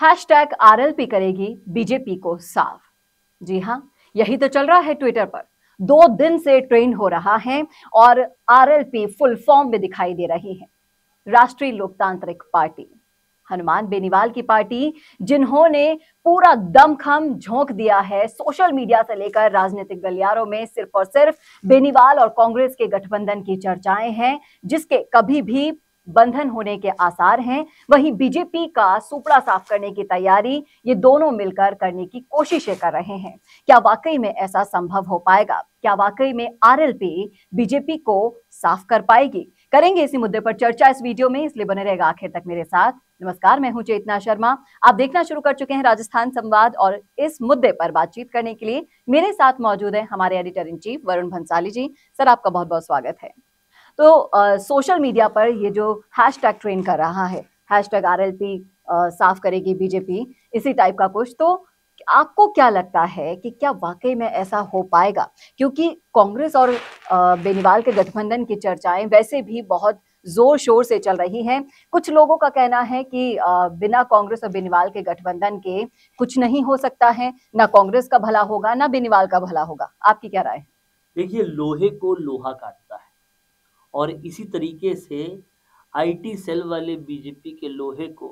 Hashtag RLP करेगी BJP को साफ। जी हां, यही तो चल रहा है ट्विटर पर। 2 दिन से ट्रेंड हो रहा है और आरएलपी फुल फॉर्म में दिखाई दे रही है। राष्ट्रीय लोकतांत्रिक पार्टी, हनुमान बेनीवाल की पार्टी, जिन्होंने पूरा दमखम झोंक दिया है सोशल मीडिया से लेकर राजनीतिक गलियारों में, सिर्फ और सिर्फ बेनीवाल और कांग्रेस के गठबंधन की चर्चाएं हैं, जिसके कभी भी बंधन होने के आसार हैं। वहीं बीजेपी का सुपड़ा साफ करने की तैयारी ये दोनों मिलकर करने की कोशिशें कर रहे हैं। क्या वाकई में ऐसा संभव हो पाएगा? क्या वाकई में आरएलपी बीजेपी को साफ कर पाएगी? करेंगे इसी मुद्दे पर चर्चा इस वीडियो में, इसलिए बने रहेगा आखिर तक मेरे साथ। नमस्कार, मैं हूं चेतना शर्मा। आप देखना शुरू कर चुके हैं राजस्थान संवाद और इस मुद्दे पर बातचीत करने के लिए मेरे साथ मौजूद है हमारे editor in chief Varun Bhansali ji. Sir, आपका बहुत बहुत स्वागत है। तो सोशल मीडिया पर ये जो हैशटैग ट्रेंड कर रहा है, हैशटैग आरएलपी साफ करेगी बीजेपी, इसी टाइप का कुछ, तो आपको क्या लगता है कि क्या वाकई में ऐसा हो पाएगा? क्योंकि कांग्रेस और बेनीवाल के गठबंधन की चर्चाएं वैसे भी बहुत जोर शोर से चल रही हैं। कुछ लोगों का कहना है कि बिना कांग्रेस और बेनीवाल के गठबंधन के कुछ नहीं हो सकता है, ना कांग्रेस का भला होगा ना बेनीवाल का भला होगा। आपकी क्या राय है? देखिए, लोहे को लोहा काटता है और इसी तरीके से आईटी सेल वाले बीजेपी के लोहे को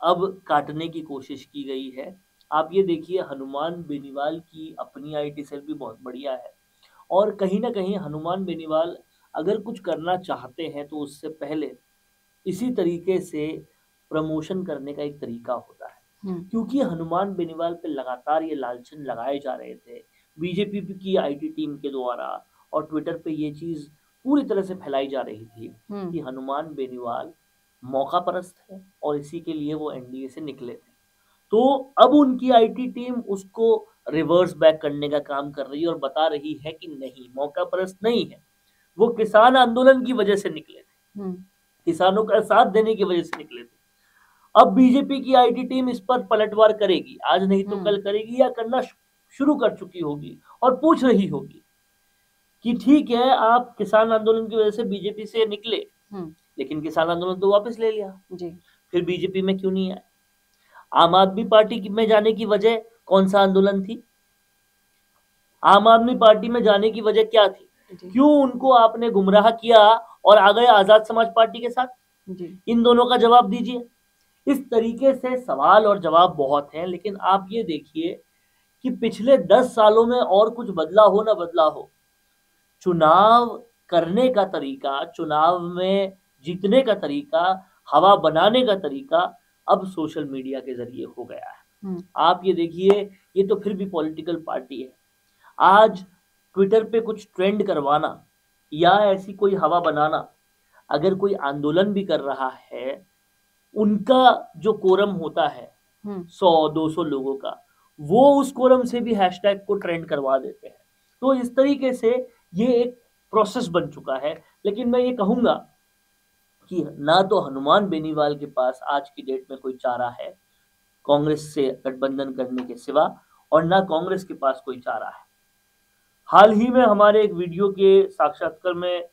अब काटने की कोशिश की गई है। आप ये देखिए, हनुमान बेनीवाल की अपनी आईटी सेल भी बहुत बढ़िया है और कहीं ना कहीं हनुमान बेनीवाल अगर कुछ करना चाहते हैं तो उससे पहले इसी तरीके से प्रमोशन करने का एक तरीका होता है। क्योंकि हनुमान बेनीवाल पे लगातार ये लालचन लगाए जा रहे थे बीजेपी की आईटी टीम के द्वारा, और ट्विटर पे ये चीज पूरी तरह से फैलाई जा रही थी कि हनुमान बेनीवाल मौका परस्त है और इसी के लिए वो एनडीए से निकले थे। तो अब उनकी आईटी टीम उसको रिवर्स बैक करने का काम कर रही है और बता रही है कि नहीं, मौका परस्त नहीं है, वो किसान आंदोलन की वजह से निकले थे, किसानों का साथ देने की वजह से निकले थे। अब बीजेपी की आईटी टीम इस पर पलटवार करेगी, आज नहीं तो कल करेगी, या करना शुरू कर चुकी होगी और पूछ रही होगी कि ठीक है, आप किसान आंदोलन की वजह से बीजेपी से निकले, लेकिन किसान आंदोलन तो वापस ले लिया जी, फिर बीजेपी में क्यों नहीं आए? आम आदमी पार्टी में जाने की वजह कौन सा आंदोलन थी? आम आदमी पार्टी में जाने की वजह क्या थी? क्यों उनको आपने गुमराह किया और आ गए आजाद समाज पार्टी के साथ जी? इन दोनों का जवाब दीजिए। इस तरीके से सवाल और जवाब बहुत हैं, लेकिन आप ये देखिए कि पिछले 10 सालों में और कुछ बदला हो ना बदला हो, चुनाव करने का तरीका, चुनाव में जीतने का तरीका, हवा बनाने का तरीका अब सोशल मीडिया के जरिए हो गया है। आप ये देखिए, ये तो फिर भी पॉलिटिकल पार्टी है। आज ट्विटर पे कुछ ट्रेंड करवाना या ऐसी कोई हवा बनाना, अगर कोई आंदोलन भी कर रहा है, उनका जो कोरम होता है 100-200 लोगों का, वो उस कोरम से भी हैशटैग को ट्रेंड करवा देते हैं। तो इस तरीके से ये एक प्रोसेस बन चुका है। लेकिन मैं ये कहूंगा कि ना तो हनुमान बेनीवाल के पास आज की डेट में कोई चारा है कांग्रेस से गठबंधन करने के सिवा, और ना कांग्रेस के पास कोई चारा है। हाल ही में हमारे एक वीडियो के साक्षात्कार में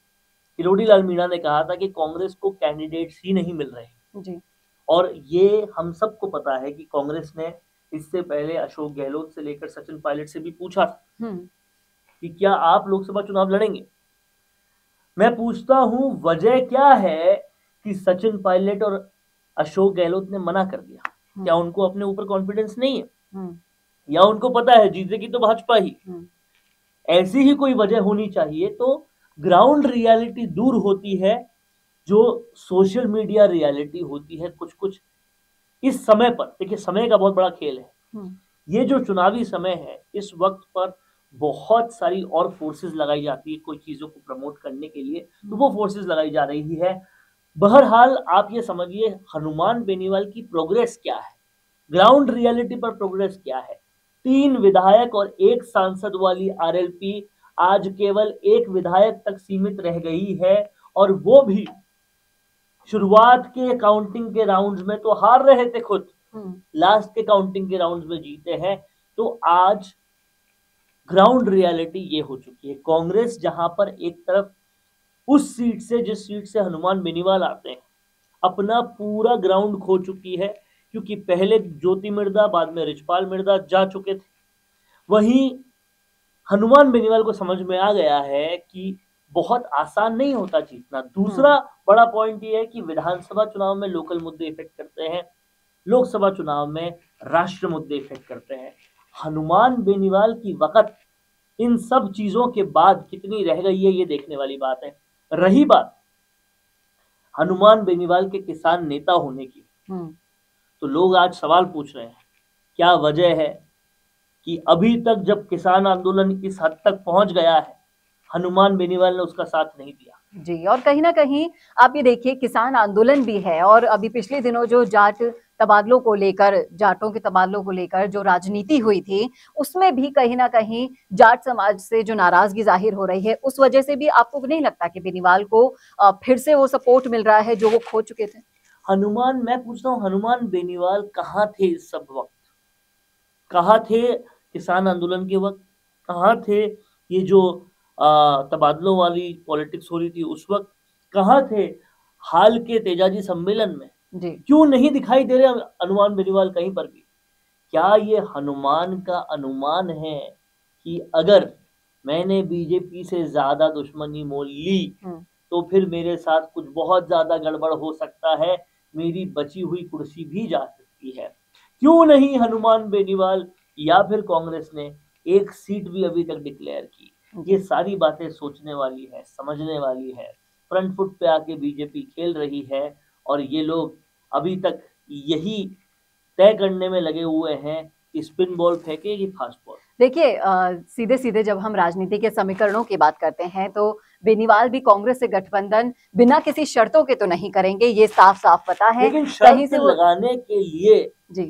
किरोड़ी लाल मीणा ने कहा था कि कांग्रेस को कैंडिडेट्स ही नहीं मिल रहे जी। और ये हम सबको पता है कि कांग्रेस ने इससे पहले अशोक गहलोत से लेकर सचिन पायलट से भी पूछा था कि क्या आप लोकसभा चुनाव लड़ेंगे। मैं पूछता हूं, वजह क्या है कि सचिन पायलट और अशोक गहलोत ने मना कर दिया? क्या उनको अपने ऊपर कॉन्फिडेंस नहीं है, या उनको पता है जीतेगी तो भाजपा ही? ऐसी ही कोई वजह होनी चाहिए। तो ग्राउंड रियलिटी दूर होती है, जो सोशल मीडिया रियलिटी होती है कुछ कुछ इस समय पर। देखिए, समय का बहुत बड़ा खेल है। ये जो चुनावी समय है, इस वक्त पर बहुत सारी और फोर्सेस लगाई जाती है कोई चीजों को प्रमोट करने के लिए, तो वो फोर्सेस लगाई जा रही है। बहरहाल आप ये समझिए, हनुमान बेनीवाल की प्रोग्रेस क्या है, ग्राउंड रियलिटी पर प्रोग्रेस क्या है। 3 विधायक और 1 सांसद वाली आरएलपी आज केवल 1 विधायक तक सीमित रह गई है, और वो भी शुरुआत के काउंटिंग के राउंड्स में तो हार रहे थे खुद, लास्ट के काउंटिंग के राउंड्स में जीते हैं। तो आज ग्राउंड रियलिटी ये हो चुकी है, कांग्रेस जहां पर एक तरफ उस सीट से, जिस सीट से हनुमान बेनीवाल आते हैं, अपना पूरा ग्राउंड खो चुकी है। क्योंकि पहले ज्योति मिर्दा, बाद में रिचपाल मिर्दा जा चुके थे। वहीं हनुमान बेनीवाल को समझ में आ गया है कि बहुत आसान नहीं होता जीतना। दूसरा बड़ा पॉइंट ये है कि विधानसभा चुनाव में लोकल मुद्दे इफेक्ट करते हैं, लोकसभा चुनाव में राष्ट्र मुद्दे इफेक्ट करते हैं। हनुमान बेनीवाल की वक़्त इन सब चीजों के बाद कितनी रह गई है, ये देखने वाली बात है। रही बात हनुमान बेनीवाल के किसान नेता होने की, तो लोग आज सवाल पूछ रहे हैं क्या वजह है कि अभी तक जब किसान आंदोलन इस हद तक पहुंच गया है, हनुमान बेनीवाल ने उसका साथ नहीं दिया। जी, और कहीं ना कहीं आप ये देखिए किसान आंदोलन भी है, और अभी पिछले दिनों जो जाटों के तबादलों को लेकर जो राजनीति हुई थी, उसमें भी कहीं ना कहीं जाट समाज से जो नाराजगी जाहिर हो रही है, उस वजह से भी आपको नहीं लगता कि बेनीवाल को फिर से वो सपोर्ट मिल रहा है जो वो खो चुके थे? मैं पूछता हूँ, हनुमान बेनीवाल कहाँ थे इस सब वक्त? कहाँ थे किसान आंदोलन के वक्त? कहाँ थे ये जो तबादलों वाली पॉलिटिक्स हो रही थी उस वक्त? कहाँ थे हाल के तेजाजी सम्मेलन में? क्यों नहीं दिखाई दे रहे हनुमान बेनीवाल कहीं पर भी? क्या ये हनुमान का अनुमान है कि अगर मैंने बीजेपी से ज्यादा दुश्मनी मोल ली तो फिर मेरे साथ कुछ बहुत ज्यादा गड़बड़ हो सकता है, मेरी बची हुई कुर्सी भी जा सकती है? क्यों नहीं हनुमान बेनीवाल या फिर कांग्रेस ने एक सीट भी अभी तक डिक्लेयर की? ये सारी बातें सोचने वाली है, समझने वाली है। फ्रंट फुट पे आके बीजेपी खेल रही है और ये लोग अभी तक यही तय करने में लगे हुए हैं कि स्पिन बॉल फेंके कि फास्ट बॉल। देखिए सीधे सीधे जब हम राजनीति के समीकरणों की बात करते हैं तो बेनीवाल भी कांग्रेस से गठबंधन बिना किसी शर्तों के तो नहीं करेंगे, ये साफ साफ पता है। लेकिन शर्त लगाने के लिए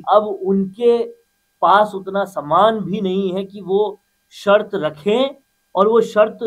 अब उनके पास उतना सामान भी नहीं है कि वो शर्त रखें और वो शर्त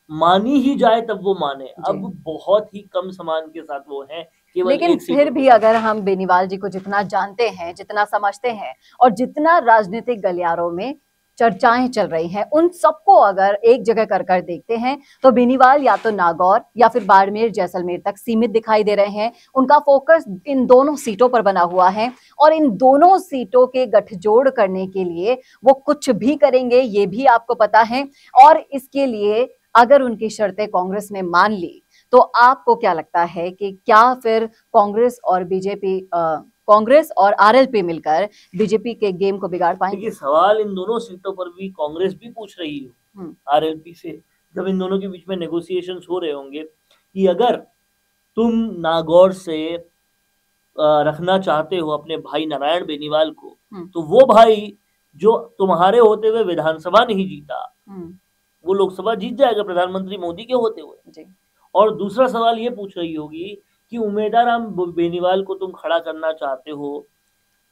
मानी ही जाए तब वो माने। अब बहुत ही कम सामान के साथ वो है। लेकिन फिर भी अगर हम बेनीवाल जी को जितना जानते हैं, जितना समझते हैं और जितना राजनीतिक गलियारों में चर्चाएं चल रही हैं, उन सबको अगर एक जगह कर देखते हैं तो बेनीवाल या तो नागौर या फिर बाड़मेर जैसलमेर तक सीमित दिखाई दे रहे हैं। उनका फोकस इन दोनों सीटों पर बना हुआ है और इन दोनों सीटों के गठजोड़ करने के लिए वो कुछ भी करेंगे, ये भी आपको पता है। और इसके लिए अगर उनकी शर्तें कांग्रेस ने मान ली तो आपको क्या लगता है कि क्या फिर कांग्रेस और आरएलपी मिलकर बीजेपी के गेम को बिगाड़ पाएंगे? सवाल इन दोनों सीटों पर भी कांग्रेस भी पूछ रही है आरएलपी से, जब इन दोनों के बीच में नेगोशिएशंस हो रहे होंगे कि अगर तुम नागौर से रखना चाहते हो अपने भाई नारायण बेनीवाल को, तो वो भाई जो तुम्हारे होते हुए विधानसभा नहीं जीता, वो लोकसभा जीत जाएगा प्रधानमंत्री मोदी के होते हुए। और दूसरा सवाल ये पूछ रही होगी कि उमेदाराम बेनीवाल को तुम खड़ा करना चाहते हो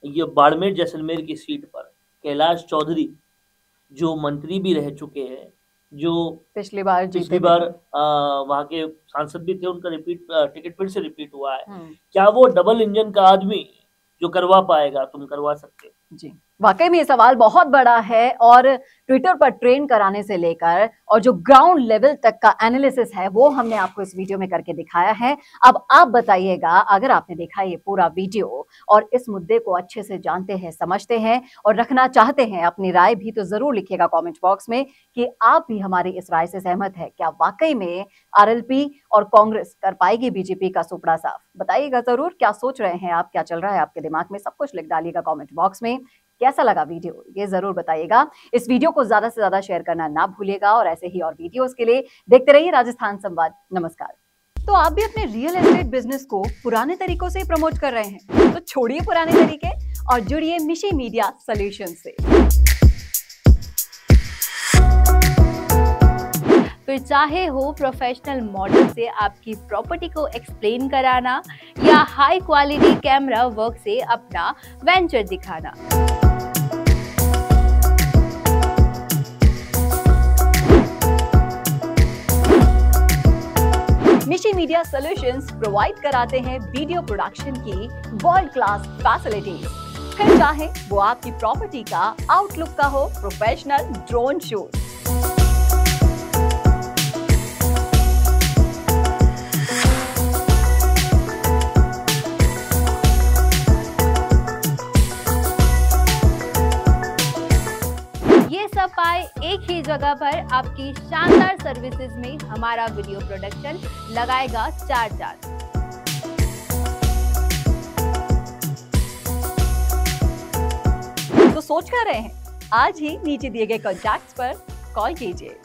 ये बाड़मेर जैसलमेर की सीट पर, कैलाश चौधरी जो मंत्री भी रह चुके हैं, जो पिछली बार वहां के सांसद भी थे, उनका टिकट फिर से रिपीट हुआ है। क्या वो डबल इंजन का आदमी जो करवा पाएगा? तुम करवा सकते हो? जी, वाकई में ये सवाल बहुत बड़ा है और ट्विटर पर ट्रेंड कराने से लेकर और जो ग्राउंड लेवल तक का एनालिसिस है वो हमने आपको इस वीडियो में करके दिखाया है। अब आप बताइएगा, अगर आपने देखा ये पूरा वीडियो और इस मुद्दे को अच्छे से जानते हैं, समझते हैं और रखना चाहते हैं अपनी राय भी, तो जरूर लिखिएगा कमेंट बॉक्स में कि आप भी हमारी इस राय से सहमत है। क्या वाकई में आरएलपी और कांग्रेस कर पाएगी बीजेपी का सुपड़ा साफ? बताइएगा जरूर, क्या सोच रहे हैं आप, क्या चल रहा है आपके दिमाग में, सब कुछ लिख डालिएगा कमेंट बॉक्स में। कैसा लगा वीडियो ये जरूर बताइएगा। इस वीडियो को ज्यादा से ज्यादा शेयर करना ना भूलिएगा और ऐसे ही और वीडियोस के लिए देखते रहिए राजस्थान संवाद। नमस्कार। तो आप भी अपने रियल एस्टेट बिजनेस को पुराने तरीकों से प्रमोट कर रहे हैं, तो छोड़िए पुराने तरीके और जुड़िए मिशी मीडिया सॉल्यूशन से। फिर चाहे हो प्रोफेशनल मॉडल से आपकी प्रॉपर्टी को एक्सप्लेन कराना या हाई क्वालिटी कैमरा वर्क से अपना वेंचर दिखाना, मिशी मीडिया सॉल्यूशंस प्रोवाइड कराते हैं वीडियो प्रोडक्शन की वर्ल्ड क्लास फैसिलिटीज। फिर चाहे वो आपकी प्रॉपर्टी का आउटलुक का हो प्रोफेशनल ड्रोन शूट, पाए एक ही जगह पर आपकी शानदार सर्विसेज में हमारा वीडियो प्रोडक्शन लगाएगा 4 चांद। तो सोच कर रहे हैं, आज ही नीचे दिए गए कॉन्टैक्ट्स पर कॉल कीजिए।